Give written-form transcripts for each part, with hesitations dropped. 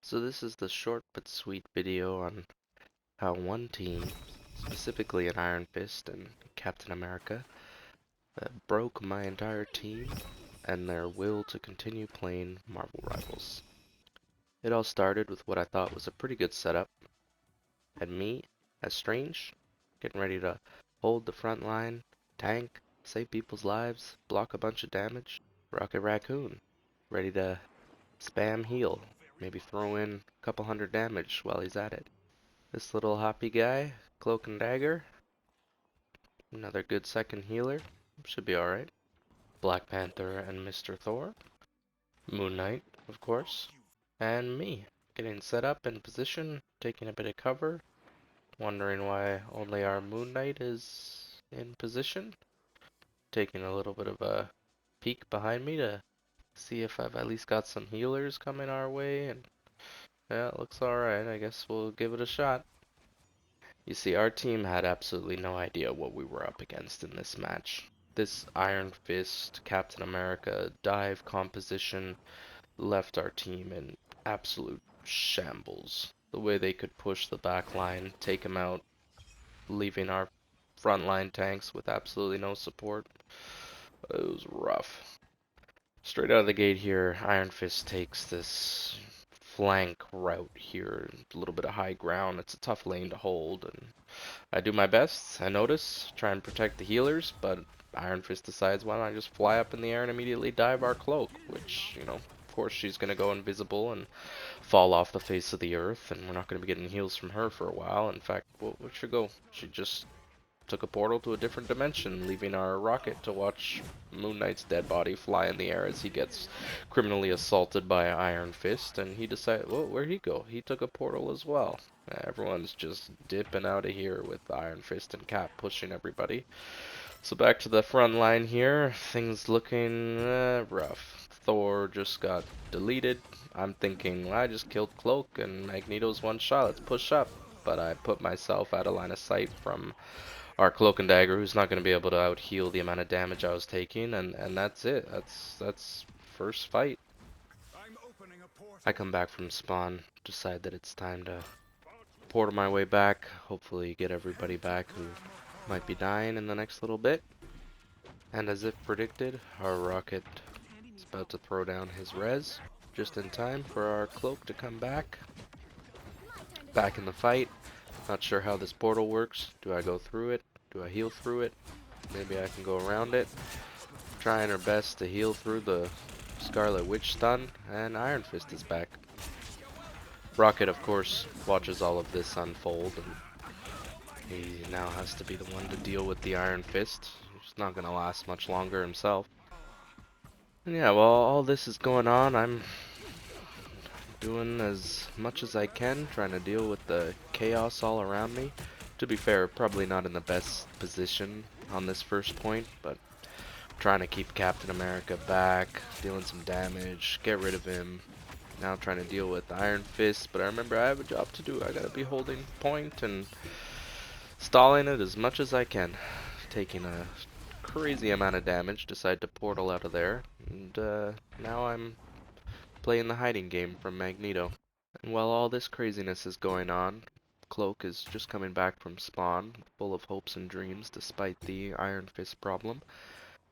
So this is the short but sweet video on how one team, specifically an Iron Fist and Captain America, broke my entire team and their will to continue playing Marvel Rivals. It all started with what I thought was a pretty good setup. Had me, as Strange, getting ready to hold the front line, tank, save people's lives, block a bunch of damage. Rocket Raccoon, ready to spam heal, maybe throw in a couple hundred damage while he's at it. This little hoppy guy, Cloak and Dagger, another good second healer, should be alright. Black Panther and Mr. Thor, Moon Knight, of course, and me, getting set up in position, taking a bit of cover, wondering why only our Moon Knight is in position, taking a little bit of a peek behind me to see if I've at least got some healers coming our way, and yeah, it looks alright. I guess we'll give it a shot. You see, our team had absolutely no idea what we were up against in this match. This Iron Fist, Captain America dive composition left our team in absolute shambles. The way they could push the back line, take him out, leaving our frontline tanks with absolutely no support. It was rough. Straight out of the gate here, Iron Fist takes this flank route here, a little bit of high ground. It's a tough lane to hold, and I do my best. I notice, try and protect the healers, but Iron Fist decides, why don't I just fly up in the air and immediately dive our cloak, which, of course she's going to go invisible and fall off the face of the earth, and we're not going to be getting heals from her for a while. In fact, where'd she go? She just took a portal to a different dimension, leaving our rocket to watch Moon Knight's dead body fly in the air as he gets criminally assaulted by Iron Fist, and he decided, well, where'd he go? He took a portal as well. Everyone's just dipping out of here with Iron Fist and Cap pushing everybody. So back to the front line here, things looking rough. Thor just got deleted. I'm thinking, well, I just killed Cloak and Magneto's one shot, let's push up. But I put myself out of line of sight from our Cloak and Dagger, who's not going to be able to out heal the amount of damage I was taking, and that's it. That's first fight. I come back from spawn, decide that it's time to portal my way back, hopefully get everybody back who might be dying in the next little bit. And as if predicted, our rocket is about to throw down his res, just in time for our Cloak to come back. Back in the fight. Not sure how this portal works. Do I go through it? Do I heal through it? Maybe I can go around it. Trying her best to heal through the Scarlet Witch stun, and Iron Fist is back. Rocket, of course, watches all of this unfold, and he now has to be the one to deal with the Iron Fist. He's not going to last much longer himself. And yeah, while all this is going on, I'm doing as much as I can, trying to deal with the chaos all around me. To be fair, probably not in the best position on this first point, but trying to keep Captain America back, dealing some damage, get rid of him. Now trying to deal with Iron Fist, but I remember I have a job to do. I gotta be holding point and stalling it as much as I can. Taking a crazy amount of damage, decide to portal out of there, and now I'm playing the hiding game from Magneto. And while all this craziness is going on, Cloak is just coming back from spawn, full of hopes and dreams despite the Iron Fist problem.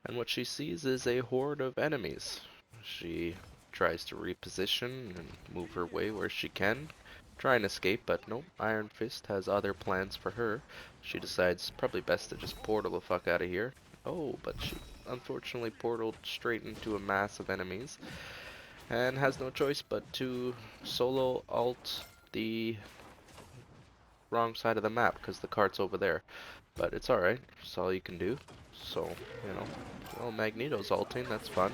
And what she sees is a horde of enemies. She tries to reposition and move her way where she can, try and escape, but nope, Iron Fist has other plans for her. She decides probably best to just portal the fuck out of here. Oh, but she unfortunately portaled straight into a mass of enemies, and has no choice but to solo alt the wrong side of the map, because the cart's over there. But it's alright, it's all you can do. So, well, Magneto's ulting, that's fun.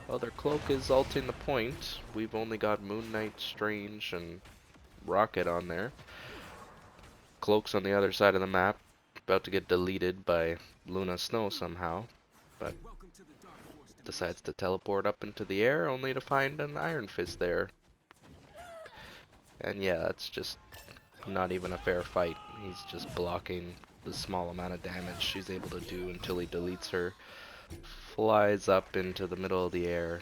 Well, their Cloak is ulting the point. We've only got Moon Knight, Strange, and Rocket on there. Cloak's on the other side of the map, about to get deleted by Luna Snow somehow, but decides to teleport up into the air only to find an Iron Fist there. And yeah, that's just not even a fair fight. He's just blocking the small amount of damage she's able to do until he deletes her. Flies up into the middle of the air,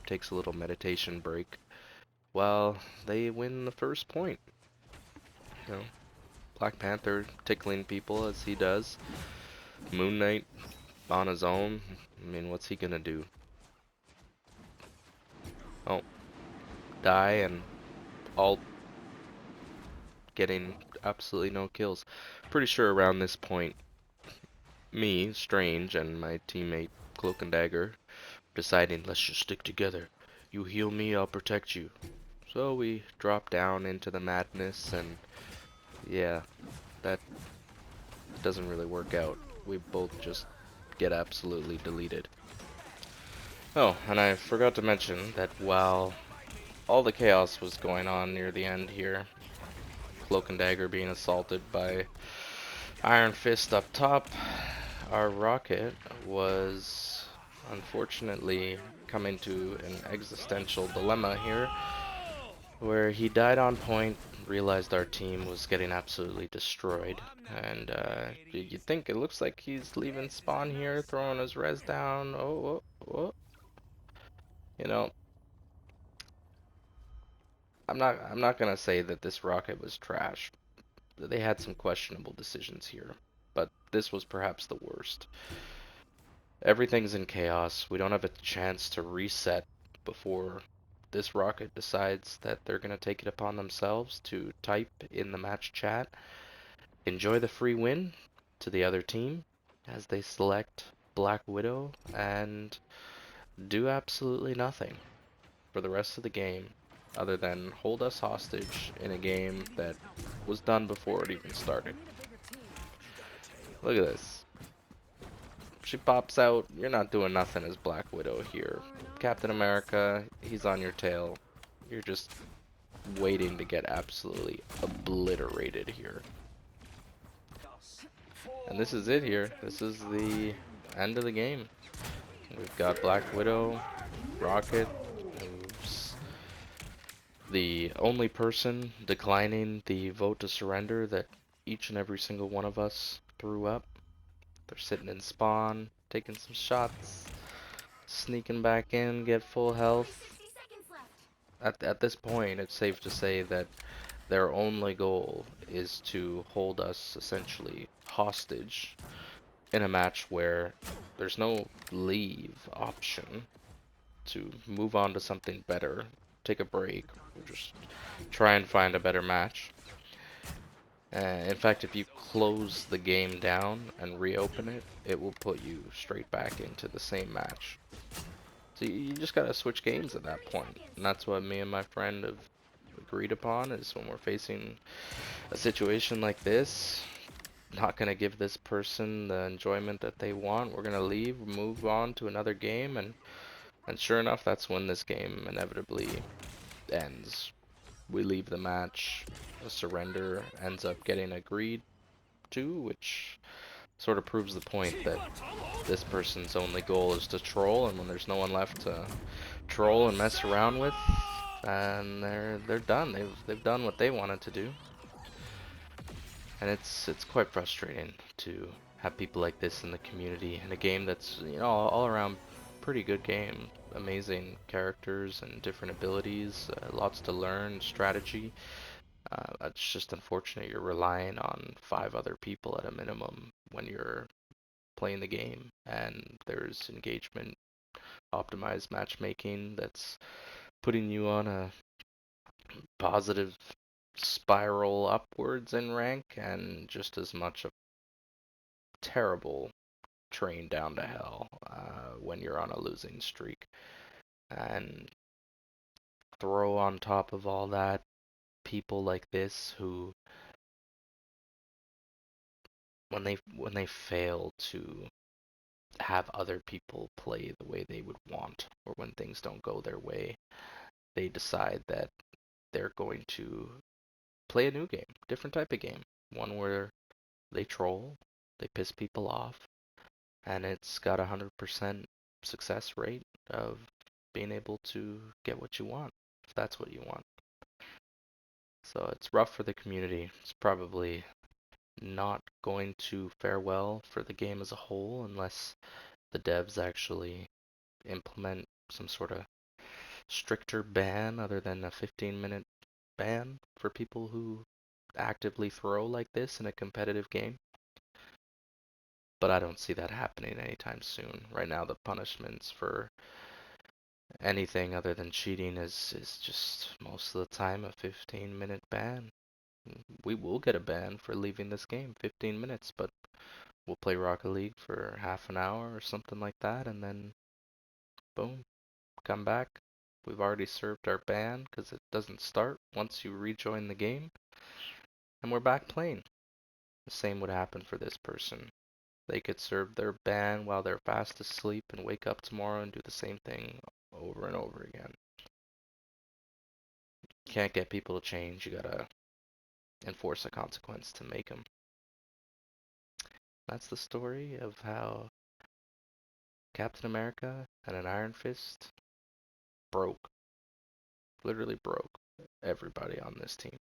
takes a little meditation break, well, they win the first point. You know, Black Panther tickling people as he does. Moon Knight on his own. I mean, what's he gonna do? Oh, die and all getting absolutely no kills. Pretty sure around this point, me, Strange, and my teammate Cloak and Dagger deciding, let's just stick together. You heal me, I'll protect you. So we drop down into the madness, and yeah, that doesn't really work out. We both just get absolutely deleted. Oh, and I forgot to mention that while all the chaos was going on near the end here, Cloak and Dagger being assaulted by Iron Fist up top, our Rocket was unfortunately coming to an existential dilemma here, where he died on point, realized our team was getting absolutely destroyed, and you think it looks like he's leaving spawn here, throwing his res down. Oh, oh, oh. You know, I'm not gonna say that this Rocket was trash. They had some questionable decisions here, but this was perhaps the worst. Everything's in chaos. We don't have a chance to reset before this Rocket decides that they're going to take it upon themselves to type in the match chat, enjoy the free win to the other team as they select Black Widow and do absolutely nothing for the rest of the game other than hold us hostage in a game that was done before it even started. Look at this. She pops out. You're not doing nothing as Black Widow here. Captain America, he's on your tail. You're just waiting to get absolutely obliterated here. And this is it here. This is the end of the game. We've got Black Widow, Rocket, who's the only person declining the vote to surrender that each and every single one of us threw up. They're sitting in spawn, taking some shots, sneaking back in, get full health. At this point, it's safe to say that their only goal is to hold us essentially hostage in a match where there's no leave option to move on to something better, take a break, or just try and find a better match. In fact, if you close the game down and reopen it, it will put you straight back into the same match. So you just gotta switch games at that point. And that's what me and my friend have agreed upon, is when we're facing a situation like this, not gonna give this person the enjoyment that they want. We're gonna leave, move on to another game, and sure enough, that's when this game inevitably ends. We leave the match, a surrender ends up getting agreed to, which sort of proves the point that this person's only goal is to troll, and when there's no one left to troll and mess around with, and they're done. They've done what they wanted to do. And it's quite frustrating to have people like this in the community in a game that's, all around pretty good game. Amazing characters and different abilities, lots to learn, strategy. It's just unfortunate you're relying on 5 other people at a minimum when you're playing the game, and there's engagement, optimized matchmaking that's putting you on a positive spiral upwards in rank, and just as much a terrible train down to hell when you're on a losing streak. And throw on top of all that people like this who, when they fail to have other people play the way they would want, or when things don't go their way, they decide that they're going to play a new game, different type of game, one where they troll, they piss people off, and it's got 100% success rate of being able to get what you want, if that's what you want. So it's rough for the community. It's probably not going to fare well for the game as a whole unless the devs actually implement some sort of stricter ban other than a 15-minute ban for people who actively throw like this in a competitive game. But I don't see that happening anytime soon. Right now, the punishments for anything other than cheating is just most of the time a 15-minute ban. We will get a ban for leaving this game 15 minutes, but we'll play Rocket League for half an hour or something like that, and then boom, come back. We've already served our ban because it doesn't start once you rejoin the game, and we're back playing. The same would happen for this person. They could serve their ban while they're fast asleep and wake up tomorrow and do the same thing over and over again. Can't get people to change, you gotta enforce a consequence to make them. That's the story of how Captain America and an Iron Fist broke, literally broke everybody on this team.